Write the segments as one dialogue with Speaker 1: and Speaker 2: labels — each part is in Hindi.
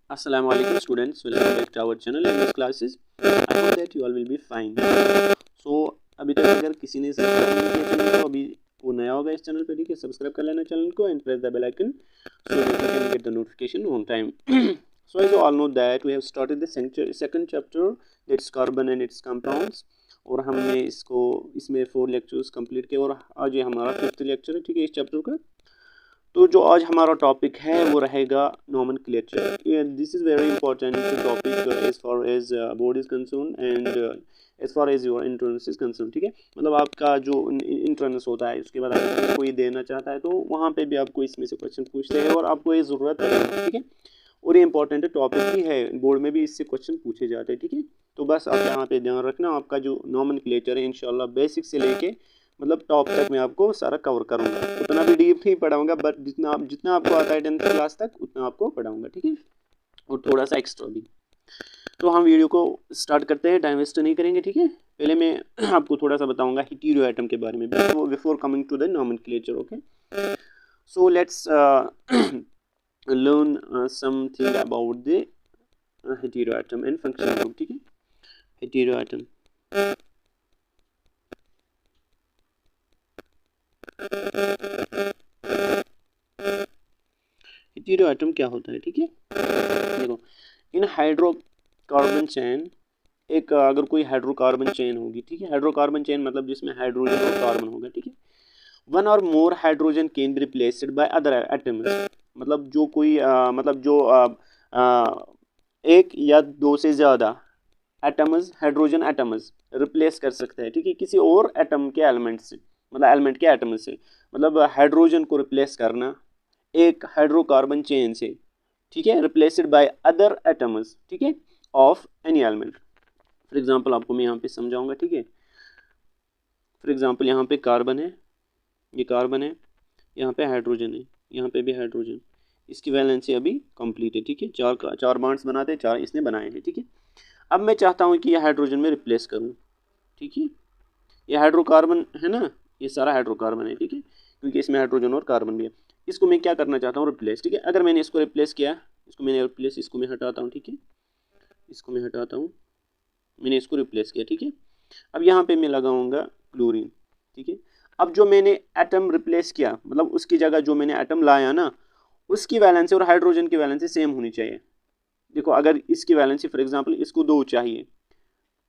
Speaker 1: Assalamu alaikum students, welcome back to our channel and these classes. I hope that you all will be fine. So अभी तक अगर किसी ने सब्सक्राइब नहीं किया चैनल को, अभी वो नया होगा इस चैनल पे, ठीक है, सब्सक्राइब कर लेना चैनल को and press the bell icon so that you can get the notification on time. So as you all know that we have started the second chapter, that's carbon and its compounds, और हमने इसमें 4 लेक्चर्स कंप्लीट किए और आज ये हमारा 5th लेक्चर है, ठीक है, इस चैप्टर का। तो जो आज हमारा टॉपिक है वो रहेगा nomenclature. This is very important topic as far as board is concern and as far as your entrance is concern, ठीक है। मतलब आपका जो इंट्रेंस होता है उसके बाद अगर कोई देना चाहता है तो वहाँ पे भी आपको इसमें से क्वेश्चन पूछते हैं और आपको ये ज़रूरत है, ठीक है। और ये इंपॉर्टेंट टॉपिक भी है, बोर्ड में भी इससे क्वेश्चन पूछे जाते हैं, ठीक है। तो बस आप यहाँ पे ध्यान रखना, आपका जो नॉमेनक्लेचर है इंशाल्लाह बेसिक से लेके मतलब टॉप तक मैं आपको सारा कवर करूंगा। उतना भी डीप नहीं पढ़ाऊंगा, बट जितना आपको आता है 10th क्लास तक उतना आपको पढ़ाऊंगा, ठीक है, और थोड़ा सा एक्स्ट्रा भी। तो हम वीडियो को स्टार्ट करते हैं, टाइम वेस्ट नहीं करेंगे, ठीक है। पहले मैं आपको थोड़ा सा बताऊंगा हीटेरो एटम के बारे में before coming to the nomenclature, okay. So let's learn something about the hetero atom and function group, ठीक है। हीटेरो एटम हीटेरो एटम क्या होता है, ठीक है। देखो, इन हाइड्रोकार्बन चेन एक अगर कोई हाइड्रोकार्बन चेन होगी, ठीक है, हाइड्रोकार्बन चेन मतलब जिसमें हाइड्रोजन और कार्बन होगा, ठीक है। वन और more hydrogen can be replaced by other atoms, मतलब जो कोई एक या दो से ज़्यादा एटम्स, हाइड्रोजन एटम्स रिप्लेस कर सकते हैं, ठीक है, किसी और एटम के एलिमेंट से, मतलब एलिमेंट के एटम से। मतलब हाइड्रोजन को रिप्लेस करना एक हाइड्रोकार्बन चेन से, ठीक है, रिप्लेस्ड बाय अदर एटम्स, ठीक है, of any element. For example आपको मैं यहाँ पे समझाऊंगा, ठीक है। फॉर एग्जांपल यहाँ पे कार्बन है, ये कार्बन है, यहाँ पे हाइड्रोजन है, यहाँ पे भी हाइड्रोजन, इसकी वैलेंसी अभी कंप्लीट है, ठीक है। चार बॉन्ड्स बनाते हैं, 4 इसने बनाए हैं, ठीक है। अब मैं चाहता हूँ कि ये हाइड्रोजन में रिप्लेस करूँ, ठीक है। ये हाइड्रोकार्बन है ना, ये सारा हाइड्रोकार्बन है, ठीक है, क्योंकि इसमें हाइड्रोजन और कार्बन भी है। इसको मैं क्या करना चाहता हूँ, रिप्लेस, ठीक है। अगर मैंने इसको रिप्लेस किया, इसको मैं हटाता हूँ, ठीक है, इसको मैं हटाता हूँ, मैंने इसको रिप्लेस किया, ठीक है। अब यहाँ पे मैं लगाऊंगा क्लोरीन, ठीक है। अब जो मैंने एटम रिप्लेस किया, मतलब उसकी जगह जो मैंने एटम लाया ना, उसकी वैलेंसी और हाइड्रोजन की वैलेंसी सेम होनी चाहिए। देखो, अगर इसकी वैलेंसी फॉर एग्जांपल इसको 2 चाहिए,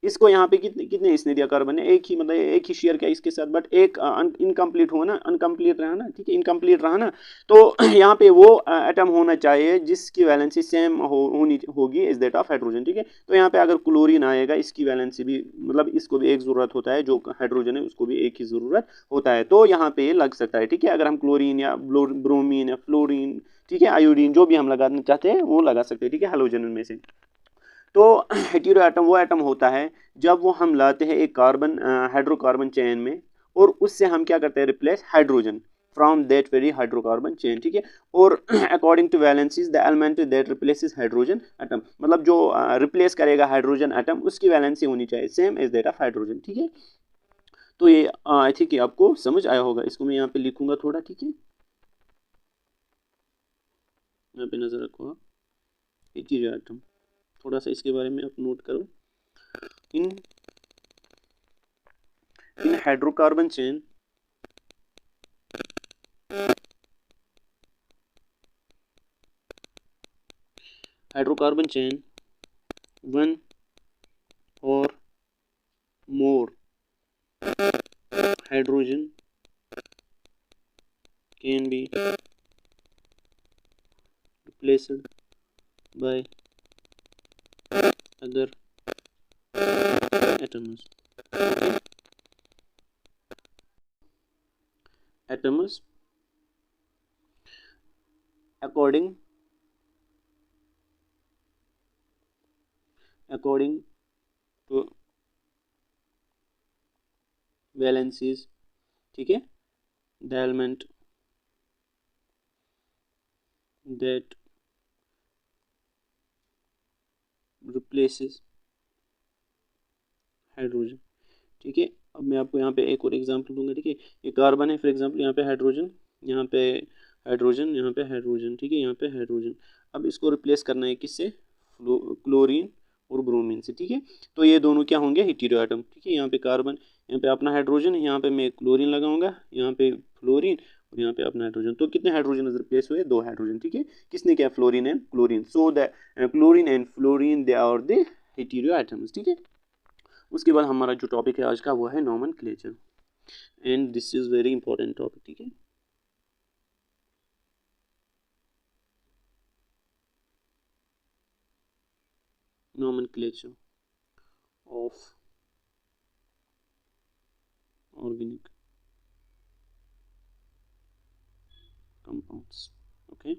Speaker 1: इसको यहाँ पे कितने इसने दिया कार्बन ने, एक ही, मतलब एक ही शेयर किया इसके साथ, बट एक इनकम्प्लीट हुआ ना, अनकम्प्लीट रहा ना, ठीक है, इनकम्प्लीट रहा ना। तो यहाँ पे वो एटम होना चाहिए जिसकी वैलेंसी सेम होगी इज दैट ऑफ हाइड्रोजन, ठीक है। तो यहाँ पे अगर क्लोरीन आएगा, इसकी वैलेंसी भी, मतलब इसको भी एक ज़रूरत होता है, जो हाइड्रोजन है उसको भी एक ही ज़रूरत होता है, तो यहाँ पे लग सकता है, ठीक है। अगर हम क्लोरीन या ब्रोमीन या फ्लोरीन, ठीक है, आयोडीन, जो भी हम लगाना चाहते हैं वो लगा सकते हैं, ठीक है, हेलोजन में से। तो हेटेरो एटम वो एटम होता है जब वो हम लाते हैं एक कार्बन हाइड्रोकार्बन चेन में, और उससे हम क्या करते हैं, replace hydrogen from that very hydrocarbon chain, ठीक है। और according to valencies the element that replaces hydrogen atom, मतलब जो रिप्लेस करेगा हाइड्रोजन एटम उसकी वैलेंसी होनी चाहिए same as that of hydrogen, ठीक है। तो ये आई थिंक आपको समझ आया होगा। इसको मैं यहाँ पे लिखूंगा थोड़ा, ठीक है, यहाँ पे नजर रखो आप, हेटेरो एटम, थोड़ा सा इसके बारे में आप नोट करो। In hydrocarbon chain one or more hydrogen can be replaced by other atoms. Atoms according to valencies, ठीक है, the element that replaces hydrogen, ठीक है। अब मैं आपको यहाँ पे एक और एग्जांपल दूंगा, ठीक है। ये कार्बन है फॉर एग्जांपल, यहाँ पे हाइड्रोजन, यहाँ पे हाइड्रोजन, यहाँ पे हाइड्रोजन, ठीक है, यहाँ पे हाइड्रोजन। अब इसको रिप्लेस करना है किससे, क्लोरीन और ब्रोमीन से, ठीक है। तो ये दोनों क्या होंगे, हेटेरो एटम, ठीक है। यहाँ पे कार्बन, यहाँ पे अपना हाइड्रोजन, यहाँ पे मैं क्लोरीन लगाऊंगा, यहाँ पे फ्लोरीन और यहाँ पे अपना हाइड्रोजन। तो कितने हाइड्रोजन रिप्लेस हुए, 2 हाइड्रोजन, ठीक है। किसने क्या, fluorine and chlorine. So the chlorine and fluorine they are the hetero atoms, ठीक है। उसके बाद हमारा जो टॉपिक है आज का वो है nomenclature, and this is very important topic, ठीक है। nomenclature of organic compounds, okay.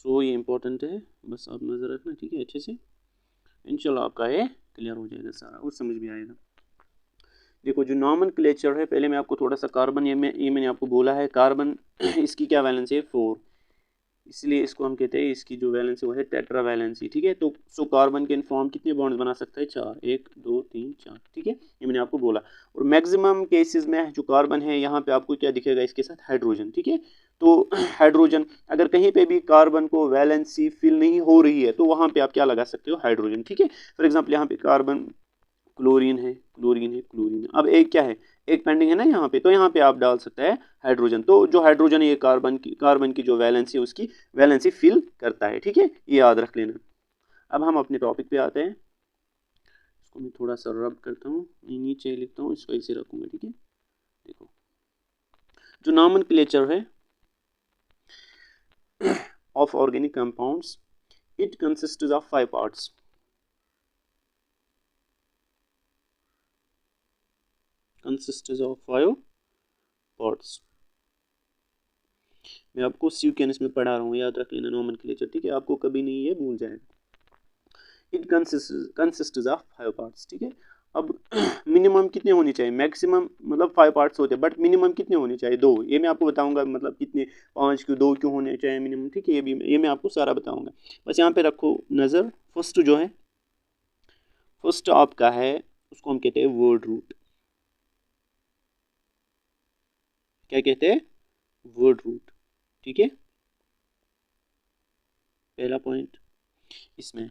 Speaker 1: So ये इंपॉर्टेंट है, बस आप नज़र रखना, ठीक है, अच्छे से। इंशाल्लाह आपका ये क्लियर हो जाएगा सारा और समझ भी आएगा। देखो जो नोमेनक्लेचर है, पहले मैं आपको थोड़ा सा कार्बन, ये मैंने आपको बोला है कार्बन इसकी क्या वैलेंसी है, 4, इसलिए इसको हम कहते हैं, इसकी जो वैलेंसी वो है टेट्रा वैलेंसी, ठीक है। तो सो कार्बन के फॉर्म कितने बॉन्ड्स बना सकता है, 4, 1 2 3 4, ठीक है, ये मैंने आपको बोला। और मैक्सिमम केसेस में जो कार्बन है यहाँ पे आपको क्या दिखेगा, इसके साथ हाइड्रोजन, ठीक है। तो हाइड्रोजन, अगर कहीं पे भी कार्बन को वैलेंसी फिल नहीं हो रही है तो वहाँ पे आप क्या लगा सकते हो, हाइड्रोजन, ठीक है। फॉर एग्जाम्पल यहाँ पे कार्बन, क्लोरीन है, क्लोरीन है, क्लोरीन है, अब एक क्या है, एक पेंडिंग है ना यहाँ पे, तो यहाँ पे आप डाल सकते हैं हाइड्रोजन। तो जो हाइड्रोजन है ये कार्बन की जो वैलेंसी है उसकी वैलेंसी फिल करता है, ठीक है, ये याद रख लेना। अब हम अपने टॉपिक पे आते हैं, इसको मैं थोड़ा सा रब करता हूँ, नीचे लिखता हूँ, इसको ऐसे रखूंगा, ठीक है। देखो जो नोमेनक्लेचर है of organic compounds, it consists of 5 parts, consists of 5 parts. मैं आपको सीक्वेंस में पढ़ा रहा हूँ, याद रख लेना नोमेनक्लेचर, ठीक है, आपको कभी नहीं ये भूल जाएगा। इट कंसिस्ट्स ऑफ 5 पार्ट्स, ठीक है। अब मिनिमम कितने होने चाहिए, मैक्सिमम मतलब 5 पार्ट्स होते हैं, बट मिनिमम कितने होने चाहिए, 2। ये मैं आपको बताऊंगा, मतलब कितने, 5 क्यों, 2 क्यों होने चाहिए मिनिमम, ठीक है, ये मैं आपको सारा बताऊंगा। बस यहाँ पे रखो नज़र। फर्स्ट जो है, फर्स्ट आपका है, उसको हम कहते हैं वर्ड रूट। क्या कहते हैं, वर्ड रूट, ठीक है। पहला पॉइंट इसमें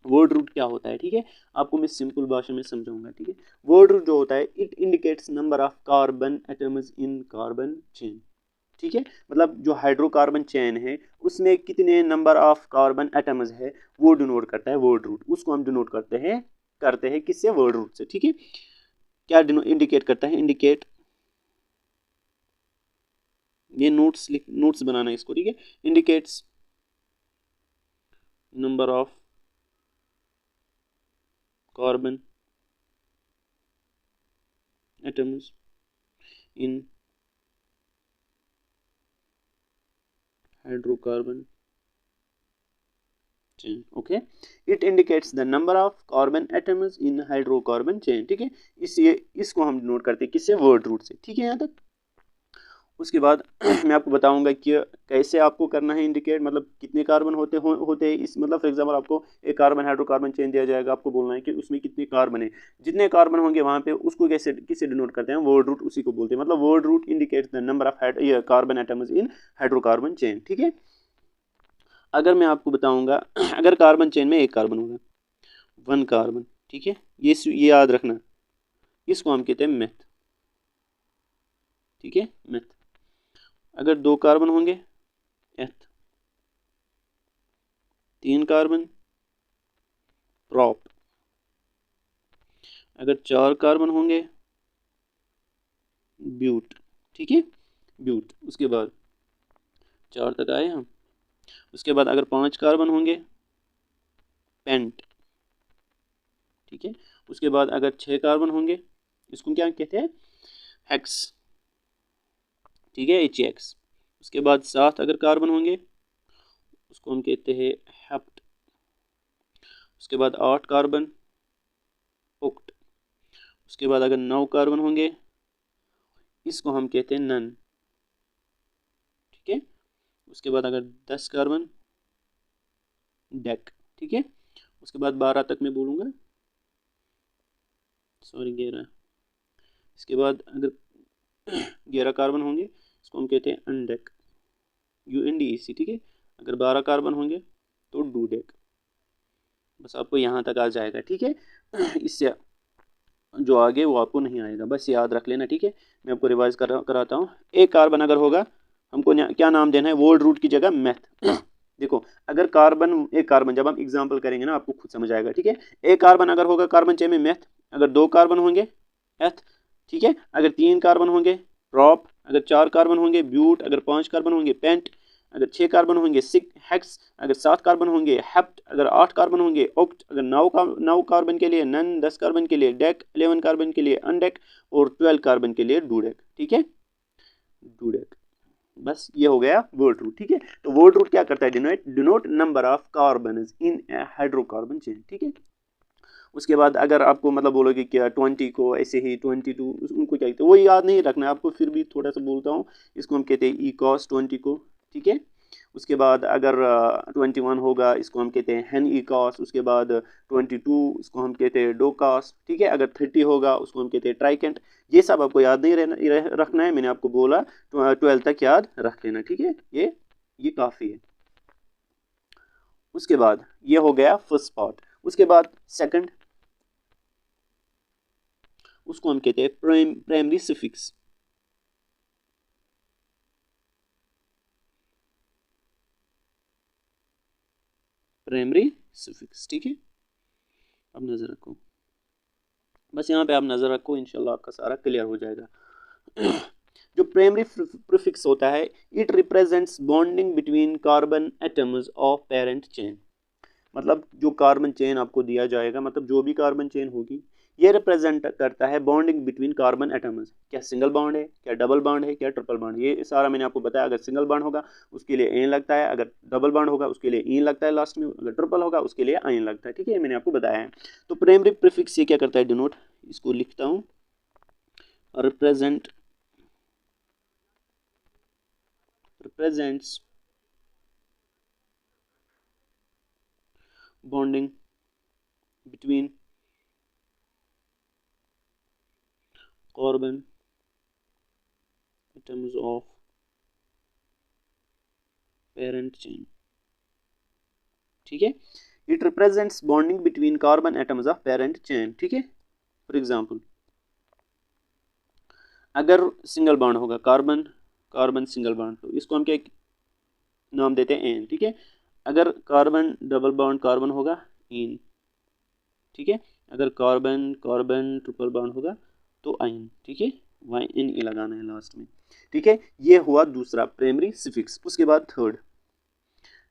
Speaker 1: वर्ड रूट क्या होता है, ठीक है, आपको मैं सिंपल भाषा में समझाऊंगा, ठीक है। वर्ड रूट जो होता है, it indicates number of carbon atoms in carbon chain, ठीक है। मतलब जो हाइड्रोकार्बन चेन है उसमें कितने नंबर ऑफ कार्बन एटम्स है वो डिनोट करता है वर्ड रूट, उसको हम डिनोट करते हैं किससे, वर्ड रूट से, ठीक है। क्या इंडिकेट करता है, इंडिकेट, ये नोट्स बनाना है इसको, ठीक है। Indicates number of carbon atoms in hydrocarbon chain, okay, it indicates the number of carbon atoms in hydrocarbon chain, ठीक है। इसको हम नोट करते हैं किससे, वर्ड रूट से, ठीक है यहाँ तक। उसके बाद मैं आपको बताऊंगा कि कैसे आपको करना है इंडिकेट, मतलब कितने कार्बन होते हैं इस, मतलब फॉर एग्जांपल आपको एक कार्बन हाइड्रोकार्बन चेन दिया जाएगा, आपको बोलना है कि उसमें कितने कार्बन है, जितने कार्बन होंगे वहाँ पे उसको किससे डिनोट करते हैं, वर्ड रूट, उसी को बोलते हैं। मतलब word root indicates the number of carbon atoms in hydrocarbon chain, ठीक है। अगर मैं आपको बताऊंगा अगर कार्बन चेन में एक कार्बन होगा, 1 कार्बन, ठीक है, ये याद रखना, इसको हम कहते हैं मेथ, ठीक है, मेथ। अगर 2 कार्बन होंगे, एथ, 3 कार्बन, प्रॉप। अगर 4 कार्बन होंगे, ब्यूट, ठीक है, ब्यूट। उसके बाद 4 तक आए हम। उसके बाद अगर 5 कार्बन होंगे, पेंट, ठीक है। उसके बाद अगर 6 कार्बन होंगे, इसको क्या कहते हैं, हेक्स, ठीक है, HX। उसके बाद 7 अगर कार्बन होंगे उसको हम कहते हैं हेप्ट। उसके बाद 8 कार्बन, ओक्ट। उसके बाद अगर 9 कार्बन होंगे इसको हम कहते हैं नन, ठीक है। उसके बाद अगर 10 कार्बन, डेक, ठीक है। उसके बाद 12 तक मैं बोलूँगा, सॉरी 11। इसके बाद अगर 11 कार्बन होंगे इसको हम कहते हैं अनडेक, UNDEC, ठीक है। अगर 12 कार्बन होंगे तो डूडेक। बस आपको यहाँ तक आ जाएगा, ठीक है। इससे जो आगे वो आपको नहीं आएगा, बस याद रख लेना, ठीक है। मैं आपको रिवाइज कराता हूँ। एक कार्बन अगर होगा, हमको क्या नाम देना है, वर्ड रूट की जगह मैथ। देखो, अगर कार्बन, एक कार्बन, जब हम एग्जांपल करेंगे ना आपको खुद समझ आएगा, ठीक है। एक कार्बन अगर होगा कार्बन चेन में मैथ, अगर 2 कार्बन होंगे एथ, ठीक है। अगर 3 कार्बन होंगे प्रॉप, अगर 4 कार्बन होंगे ब्यूट, अगर 5 कार्बन होंगे पेंट, अगर 6 कार्बन होंगे सिक हेक्स, अगर 7 कार्बन होंगे हेप्ट, अगर 8 कार्बन होंगे ऑक्ट, अगर 9 कार्बन के लिए नन, 10 कार्बन के लिए डेक, 11 कार्बन के लिए अनडेक और 12 कार्बन के लिए डूडेक, ठीक है, डूडेक। बस ये हो गया वर्ड रूट, ठीक है। तो वर्ड रूट क्या करता है, denote number of carbon in hydrocarbon chain, ठीक है। उसके बाद अगर आपको मतलब बोलोगे क्या 20 को ऐसे ही 22 उनको क्या कहते हैं वो याद नहीं रखना है आपको, फिर भी थोड़ा सा बोलता हूँ। इसको हम कहते हैं ई कॉस 20 को, ठीक है। उसके बाद अगर 21 होगा इसको हम कहते हैं हेन ई कॉस। उसके बाद 22 इसको हम कहते हैं डो कॉस, ठीक है। अगर 30 होगा उसको हम कहते हैं ट्राइकेंट। ये सब आपको याद नहीं रखना है, मैंने आपको बोला 12 तक याद रख लेना, ठीक है। ये काफ़ी है। उसके बाद ये हो गया फर्स्ट पार्ट। उसके बाद सेकंड, उसको हम कहते हैं प्राइमरी सफिक्स। प्राइमरी सफिक्स, ठीक है। अब नजर रखो, बस यहाँ पे आप नजर रखो, इंशाल्लाह आपका सारा क्लियर हो जाएगा। जो प्राइमरी प्रीफिक्स होता है, it represents bonding between carbon atoms of parent chain. मतलब जो कार्बन चेन आपको दिया जाएगा, मतलब जो भी कार्बन चेन होगी, ये रिप्रेजेंट करता है बॉन्डिंग बिटवीन कार्बन एटम्स। क्या सिंगल बॉन्ड है, क्या डबल बॉन्ड है, क्या ट्रिपल बॉन्ड, ये सारा मैंने आपको बताया। अगर सिंगल बॉन्ड होगा उसके लिए एन लगता है, अगर डबल बॉन्ड होगा उसके लिए इन लगता है लास्ट में, अगर ट्रिपल होगा उसके लिए आइन लगता है, ठीक है। मैंने आपको बताया है। तो प्राइमरी प्रीफिक्स ये क्या करता है, डिनोट, इसको लिखता हूँ, represents bonding between carbon atoms of parent chain, ठीक है। It represents bonding between carbon atoms of parent chain, ठीक है। फॉर एग्जांपल, अगर सिंगल बॉन्ड होगा कार्बन कार्बन सिंगल बॉन्ड, तो इसको हम क्या नाम देते हैं, एन, ठीक है। अगर कार्बन डबल बॉन्ड कार्बन होगा इन, ठीक है। अगर कार्बन कार्बन ट्रिपल बॉन्ड होगा तो आइन, ठीक है। YNE लगाना है लास्ट में, ठीक है। ये हुआ दूसरा प्राइमरी सफिक्स। उसके बाद थर्ड,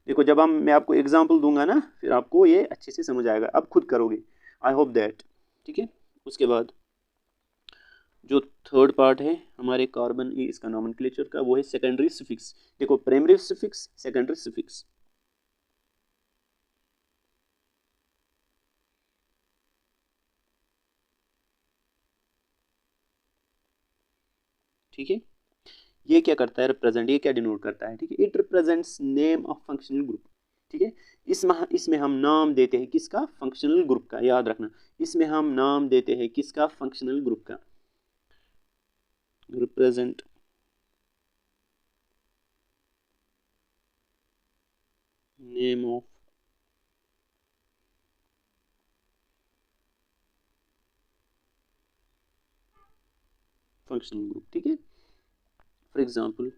Speaker 1: देखो जब मैं आपको एग्जांपल दूंगा ना, फिर आपको ये अच्छे से समझ आएगा, अब खुद करोगे, आई होप दैट, ठीक है। उसके बाद जो थर्ड पार्ट है हमारे कार्बन इसका नॉमेनक्लेचर का, वो है सेकेंडरी सफिक्स। देखो प्राइमरी सफिक्स, सेकेंडरी सफिक्स, ठीक है। ये क्या करता है, रिप्रेजेंट, ये क्या डिनोट करता है, ठीक है। It represents name of functional group, ठीक है। इसमें हम नाम देते हैं किसका, फंक्शनल ग्रुप का, याद रखना। इसमें हम नाम देते हैं किसका, फंक्शनल ग्रुप का। Represent name of functional group, ठीक है। फॉर एग्जांपल,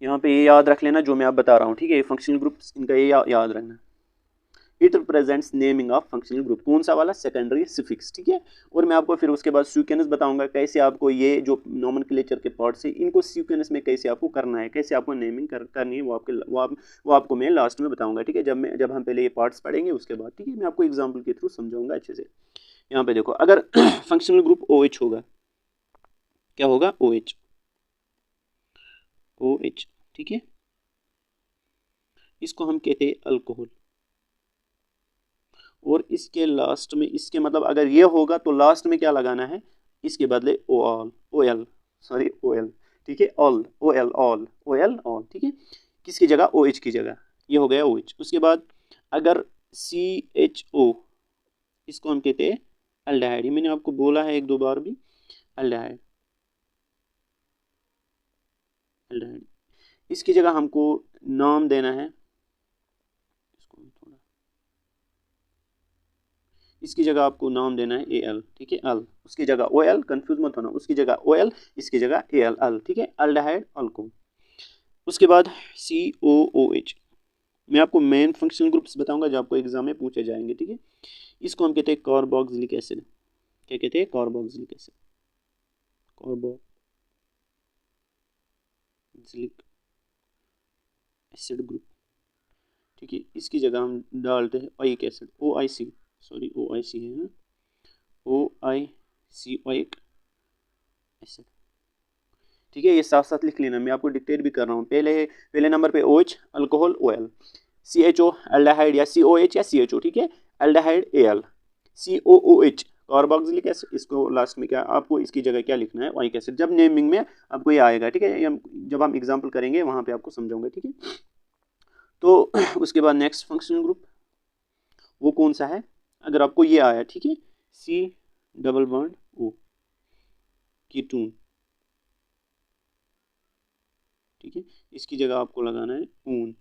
Speaker 1: यहाँ पे ये याद रख लेना जो मैं आप बता रहा हूँ, ठीक है। फंक्शनल ग्रुप इनका ये याद रखना। It represents naming of functional group, कौन सा वाला, सेकेंडरी सफिक्स, ठीक है। और मैं आपको फिर उसके बाद सीक्वेंस बताऊंगा कैसे आपको ये जो नॉमेनक्लेचर के पार्ट्स है इनको सीक्वेंस में कैसे आपको करना है, कैसे आपको नेमिंग करनी है, वो आपको मैं लास्ट में बताऊंगा, ठीक है। जब हम पहले ये पार्ट्स पढ़ेंगे उसके बाद, ठीक है। मैं आपको एग्जाम्पल के थ्रू समझाऊंगा अच्छे से। यहाँ पे देखो, अगर फंक्शनल ग्रुप OH होगा, क्या होगा, OH, ठीक है। इसको हम कहते हैं अल्कोहल, और इसके लास्ट में, इसके मतलब अगर ये होगा तो लास्ट में क्या लगाना है, इसके बदले OL, ठीक है। ऑल, ठीक है। किसकी जगह, OH की जगह, ये हो गया OH। उसके बाद अगर CHO, इसको हम कहते हैं अल्डिहाइड, मैंने आपको बोला है एक दो बार भी, अल्डिहाइड, एल्डिहाइड। इसकी जगह हमको नाम देना है, इसकी जगह आपको नाम देना है एल, ठीक है, अल, उसकी जगह ओ एल, कन्फ्यूज मत होना, उसकी जगह ओ एल, इसकी जगह ए एल, अल, ठीक है, एल्डिहाइड अल्कोहल। उसके बाद COOH। मैं आपको मेन फंक्शनल ग्रुप्स बताऊंगा जो आपको एग्जाम में पूछे जाएंगे, ठीक है। इसको हम कहते हैं कार्बोक्सिलिक एसिड। क्या कहते हैं? Carboxylic acid, carboxylic acid group, ठीक है। इसकी जगह हम डालते हैं oic acid, OIC, sorry OIC है, OIC, ओइक एसिड, ठीक है। ये साथ साथ लिख लेना, मैं आपको डिक्टेट भी कर रहा हूँ। पहले नंबर पे OH alcohol OL, CHO aldehyde या COH या CHO, ठीक है, aldehyde AL, COOH carboxylic acid. इसको लास्ट में क्या आपको इसकी जगह क्या लिखना है? Oic acid. जब नेमिंग में आपको ये आएगा, ठीक है, जब हम एग्जाम्पल करेंगे वहां पे आपको समझाऊंगा, ठीक है। तो उसके बाद नेक्स्ट फंक्शनल ग्रुप वो कौन सा है? अगर आपको ये आया, ठीक है, C double bond O, ketone, ठीक है, इसकी जगह आपको लगाना है ऊन,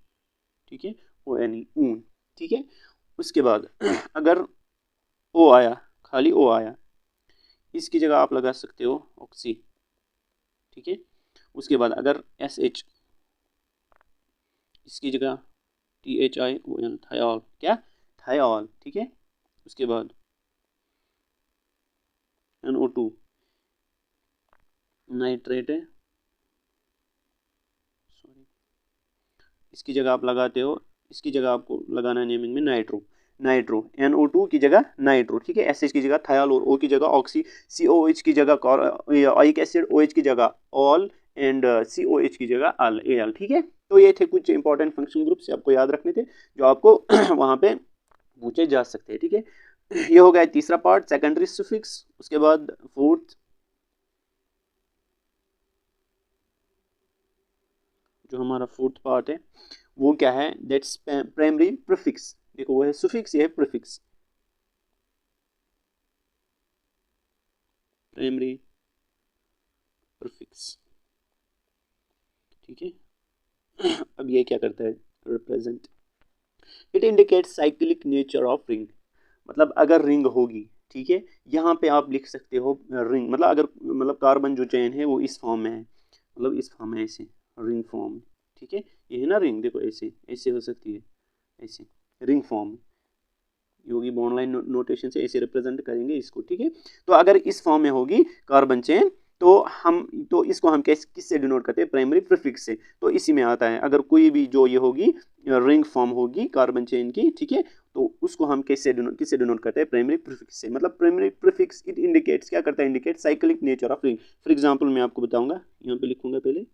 Speaker 1: ठीक है, ONE, ऊन, ठीक है। उसके बाद अगर O आया, खाली O आया, इसकी जगह आप लगा सकते हो ऑक्सी, ठीक है। उसके बाद अगर SH, इसकी जगह THIOL, थायोल, क्या? थायोल, ठीक है। उसके बाद NO2 नाइट्रेट है, सॉरी, इसकी जगह आप लगाते हो, इसकी जगह आपको लगाना है नेमिंग में नाइट्रो, NO2 की जगह नाइट्रो, ठीक है। SH की जगह थायल और O की जगह ऑक्सी, COH की जगह ओइक एसिड, OH की जगह ऑल एंड COH की जगह अल, AL, ठीक है। तो ये थे कुछ इंपॉर्टेंट फंक्शन ग्रुप्स आपको याद रखने थे जो आपको वहां पे पूछे जा सकते हैं, ठीक है। ये हो गया तीसरा पार्ट, सेकेंडरी सुफिक्स। उसके बाद फोर्थ जो हमारा फोर्थ पार्ट है वो क्या है? That's primary prefix. देखो वो है सुफिक्स, ये है प्रीफिक्स, प्राइमरी प्रीफिक्स, ठीक है। अब ये क्या करता है? Represent, it indicates cyclic nature of ring. मतलब अगर रिंग होगी, ठीक है, यहाँ पे आप लिख सकते हो रिंग, मतलब अगर मतलब कार्बन जो चेन है वो इस फॉर्म में है, मतलब इस फॉर्म में ऐसे रिंग फॉर्म, ठीक है, ये है ना रिंग, देखो ऐसे ऐसे हो सकती है, ऐसे रिंग फॉर्म होगी, बॉन्ड लाइन नोटेशन से ऐसे रिप्रेजेंट करेंगे इसको, ठीक है। तो अगर इस फॉर्म में होगी कार्बन चेन तो इसको हम किससे डिनोट करते हैं? प्राइमरी प्रीफिक्स से। तो इसी में आता है, अगर कोई भी जो ये होगी रिंग फॉर्म होगी कार्बन चेन की, ठीक है, तो उसको हम किससे डिनोट करते हैं? प्राइमरी प्रीफिक्स से। मतलब प्राइमरी प्रीफिक्स इट इंडिकेट्स, क्या करता है? Indicate cyclic nature of ring. For example मैं आपको बताऊंगा, यहाँ पे लिखूंगा पहले,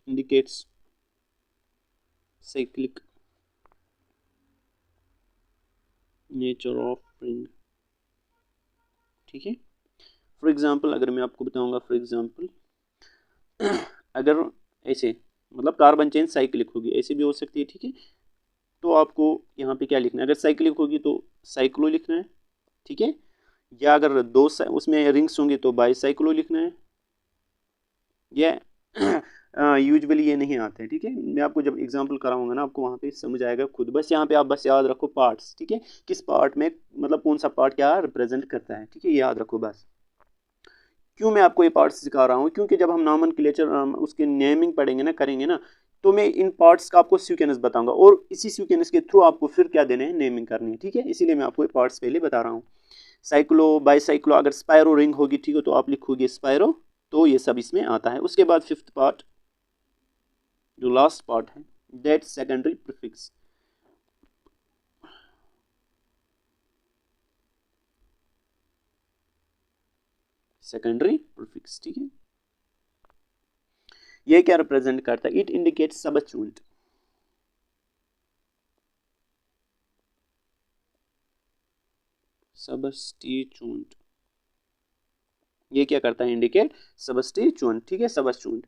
Speaker 1: indicates cyclic nature of ring, ठीक है। फॉर एग्जाम्पल अगर मैं आपको बताऊंगा, फॉर एग्जाम्पल अगर ऐसे, मतलब कार्बन चेन साइक्लिक होगी, ऐसे भी हो सकती है, ठीक है। तो आपको यहाँ पे क्या लिखना है? अगर साइक्लिक होगी तो साइक्लो लिखना है, ठीक है, या अगर दो उसमें रिंग्स होंगे तो बाईसाइक्लो लिखना है। या यूजुअली ये नहीं आते हैं, ठीक है। मैं आपको जब एग्जांपल कराऊंगा ना आपको वहाँ पे समझ आएगा खुद। बस यहाँ पे आप बस याद रखो पार्ट्स, ठीक है, किस पार्ट में मतलब कौन सा पार्ट क्या रिप्रेजेंट करता है, ठीक है, याद रखो बस। क्यों मैं आपको ये पार्ट्स सिखा रहा हूँ? क्योंकि जब हम नॉमेनक्लेचर उसकी नेमिंग पढ़ेंगे ना, करेंगे ना, तो मैं इन पार्ट्स का आपको सीक्वेंस बताऊंगा और इसी सीक्वेंस के थ्रू आपको फिर क्या देने हैं? नेमिंग करनी है, ठीक है। इसीलिए मैं आपको ये पार्ट्स पहले बता रहा हूँ। साइक्लो, बाईसाइक्लो, अगर स्पायरो रिंग होगी, ठीक है, तो आप लिखोगे स्पायरो, तो ये सब इसमें आता है। उसके बाद फिफ्थ पार्ट जो लास्ट पार्ट है, that secondary prefix. Secondary prefix, ठीक है, ये क्या रिप्रेजेंट करता है? इट इंडिकेट्स सबस्टिट्यूएंट, सबस्टिट्यूएंट, ये क्या करता है? इंडिकेट सबस्टिट्यूएंट, ठीक है, सबस्टिट्यूएंट।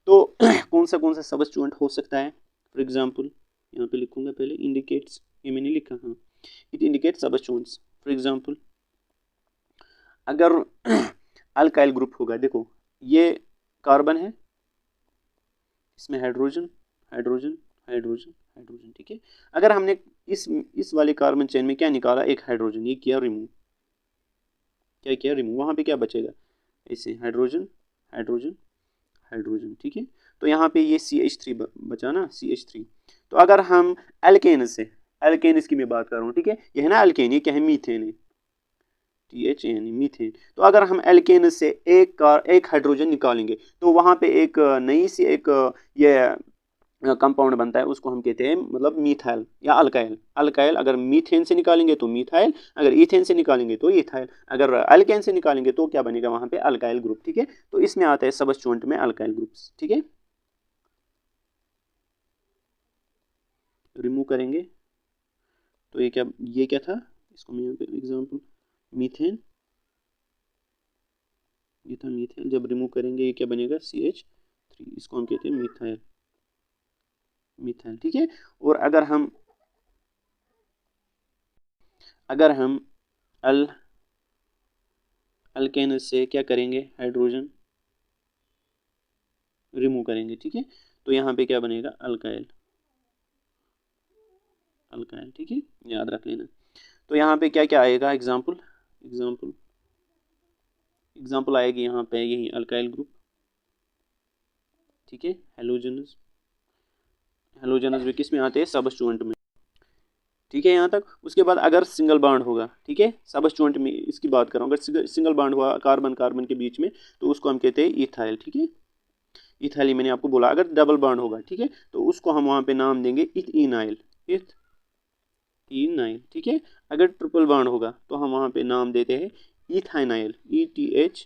Speaker 1: तो कौन सा सबस्टिट्यूएंट हो सकता है? फॉर एग्जांपल यहाँ पे लिखूंगा पहले, इंडिकेट्स, ये मैंने लिखा, हाँ, इट इंडिकेट्स सबस्टिट्यूएंट्स। फॉर एग्जांपल अगर अल्काइल ग्रुप होगा। देखो ये कार्बन है, इसमें हाइड्रोजन हाइड्रोजन हाइड्रोजन हाइड्रोजन, ठीक है। अगर हमने इस वाले कार्बन चेन में क्या निकाला, एक हाइड्रोजन, ये किया रिमूव, क्या किया रिमूव, वहां पे क्या बचेगा, ऐसे हाइड्रोजन हाइड्रोजन हाइड्रोजन, ठीक है। तो यहाँ पे ये CH3 बचा ना, CH3। तो अगर हम एल्केन से, एल्केन की मैं बात कर रहा हूँ, ठीक है, ये है ना एल्केन, ये क्या है, मीथेन है, THAN, मीथेन। तो अगर हम एल्केन से एक हाइड्रोजन निकालेंगे तो वहां पे एक नई सी एक ये कंपाउंड बनता है, उसको हम कहते हैं मतलब मीथाइल या अल्काइल। अल्काइल अगर मीथेन से निकालेंगे तो मीथाइल, अगर ईथेन से निकालेंगे तो इथाइल, अगर अल्केन से निकालेंगे तो क्या बनेगा वहां पे, अल्काइल ग्रुप, ठीक है। तो इसमें आता है सबस्टिट्यूएंट में अल्काइल ग्रुप्स, ठीक है। रिमूव करेंगे तो ये क्या था, इसको मैं यहाँ पे एग्जाम्पल, मीथेन, ये था मीथेन। जब रिमूव करेंगे ये क्या बनेगा, CH3, इसको हम कहते हैं मीथाइल, मीथाइल, ठीक है। और अगर हम अल्केन से क्या करेंगे, हाइड्रोजन रिमूव करेंगे, ठीक है। तो यहाँ पे क्या बनेगा, अल्काइल, अल्काइल, ठीक है, याद रख लेना। तो यहाँ पे क्या क्या आएगा, एग्जाम्पल आएगी यहाँ पे, यही अल्काइल ग्रुप, ठीक है। हेलोजनस भी किस में आते हैं, सबस्टिट्यूएंट में, ठीक है यहाँ तक। उसके बाद अगर सिंगल बॉन्ड होगा, ठीक है, सबस्टिट्यूएंट में इसकी बात कर रहा हूँ, अगर सिंगल बॉन्ड हुआ कार्बन कार्बन के बीच में तो उसको हम कहते हैं इथाइल, ठीक है। इथाइल मैंने आपको बोला। अगर डबल बॉन्ड होगा, ठीक है, तो उसको हम वहाँ पे नाम देंगे इथेनाइल, इथेनाइल, ठीक है। अगर ट्रिपल बॉन्ड होगा तो हम वहाँ पे नाम देते हैं इथाइनाइल, ETHYNYL,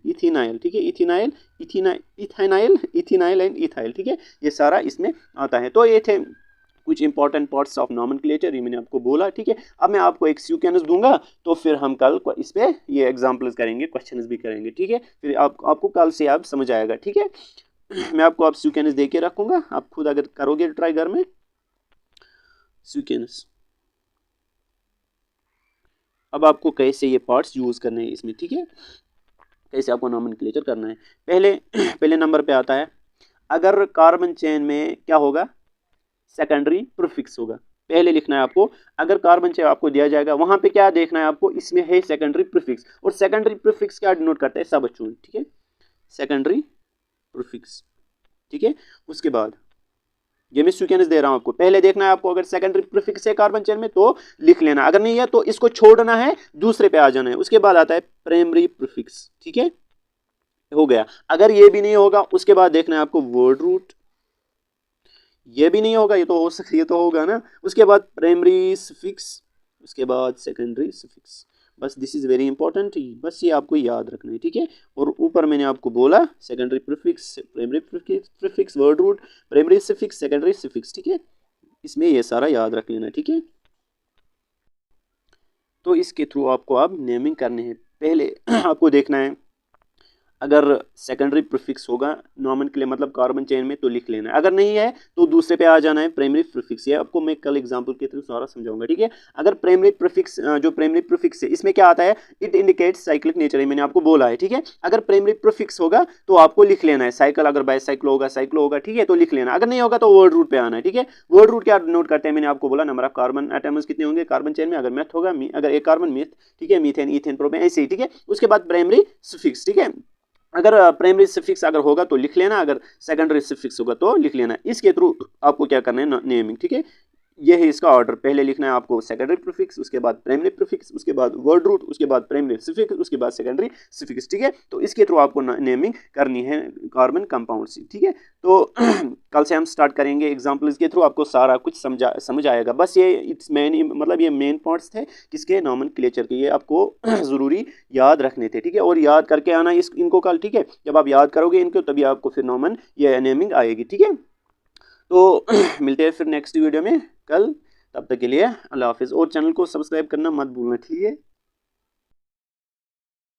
Speaker 1: इथेनाइल, ठीक है, इथेनाइल, इथेनाइल एंड इथाइल, ठीक है। ये सारा इसमें आता है। तो ये थे कुछ इंपॉर्टेंट पार्ट्स ऑफ नॉमेनक्लेचर, ये मैंने आपको बोला, ठीक है। अब मैं आपको एक सीक्वेंस दूंगा तो फिर हम कल इस पे ये एग्जांपल्स करेंगे, क्वेश्चंस भी करेंगे, ठीक है। फिर आपको कल से आप समझ आएगा, ठीक है। मैं आपको अब सीक्वेंस दे के रखूंगा, आप खुद अगर करोगे ट्राई घर में सीक्वेंस। अब आपको कैसे ये पार्ट्स यूज करने हैं इसमें, ठीक है, कैसे आपको नॉमेनक्लेचर करना है। पहले नंबर पे आता है, अगर कार्बन चेन में क्या होगा, सेकेंडरी प्रीफिक्स होगा। पहले लिखना है आपको, अगर कार्बन चेन आपको दिया जाएगा वहां पे क्या देखना है आपको, इसमें है सेकेंडरी प्रीफिक्स, और सेकेंडरी प्रीफिक्स क्या डिनोट करता है, सबस्टिट्यूएंट, ठीक है, सेकेंडरी प्रीफिक्स, ठीक है। उसके बाद ये मैं सीक्वेंस दे रहा हूं आपको, पहले देखना है आपको, अगर सेकेंडरी प्रीफिक्स है कार्बन चेन में तो लिख लेना, अगर नहीं है तो इसको छोड़ना है, दूसरे पे आ जाना है। उसके बाद आता है प्राइमरी प्रीफिक्स, ठीक है, हो गया। अगर ये भी नहीं होगा उसके बाद देखना है आपको वर्ड रूट, ये भी नहीं होगा, ये तो हो सकता, ये तो होगा ना। उसके बाद प्राइमरी सफिक्स, उसके बाद सेकेंडरी सफिक्स। बस दिस इज वेरी इंपॉर्टेंट, बस ये आपको याद रखना है, ठीक है। और ऊपर मैंने आपको बोला secondary prefix, primary prefix, word root, primary suffix, secondary suffix, ठीक है। इसमें ये सारा याद रख लेना, ठीक है। तो इसके थ्रू आपको अब नेमिंग करने हैं। पहले आपको देखना है, अगर सेकेंडरी प्रीफिक्स होगा नॉमेनक्लेचर मतलब कार्बन चेन में तो लिख लेना है, अगर नहीं है तो दूसरे पे आ जाना है प्राइमरी प्रीफिक्स। ये आपको मैं कल एग्जांपल के थ्रू सारा समझाऊंगा, ठीक है। अगर प्राइमरी प्रीफिक्स, जो प्राइमरी प्रीफिक्स है इसमें क्या आता है, इट इंडिकेट्स साइक्लिक नेचर, मैंने आपको बोला है, ठीक है। अगर प्राइमरी प्रीफिक्स होगा तो आपको लिख लेना है साइकिल, अगर बाइसाइक्लो होगा, साइक्लो होगा, ठीक है, तो लिख लेना। अगर नहीं होगा तो वर्ड रूट पे आना है, ठीक है। वर्ड रूट क्या नोट करते हैं, मैंने आपको बोला नंबर ऑफ कार्बन एटम्स कितने होंगे कार्बन चेन में, अगर मेथ होगा, अगर एक कार्बन मेथ, ठीक है, मीथेन, ईथेन, प्रोपेन, ऐसे ही, ठीक है। उसके बाद प्राइमरी सफिक्स, ठीक है। अगर प्राइमरी सफिक्स अगर होगा तो लिख लेना, अगर सेकेंडरी सफिक्स होगा तो लिख लेना। इसके थ्रू आपको क्या करना है, नेमिंग, ठीक है। ये है इसका ऑर्डर, पहले लिखना है आपको सेकेंडरी प्रीफिक्स, उसके बाद प्राइमरी प्रीफिक्स, उसके बाद वर्ड रूट, उसके बाद प्राइमरी सफिक्स, उसके बाद सेकेंडरी सफिक्स, ठीक है। तो इसके थ्रू आपको नेमिंग करनी है कार्बन कंपाउंड से, ठीक है। तो कल से हम स्टार्ट करेंगे एग्जाम्पल, इसके थ्रू आपको सारा कुछ समझ आएगा। बस ये इट्स मेन, मतलब ये मेन पॉइंट्स थे किसके, नॉमेनक्लेचर के, ये आपको ज़रूरी याद रखने थे, ठीक है। और याद करके आना इनको कल, ठीक है। जब आप याद करोगे इनको तभी आपको फिर नॉमन ये नेमिंग आएगी, ठीक है। तो मिलते हैं फिर नेक्स्ट वीडियो में कल, तब तक के लिए अल्लाह हाफिज़। और चैनल को सब्सक्राइब करना मत भूलना, ठीक है।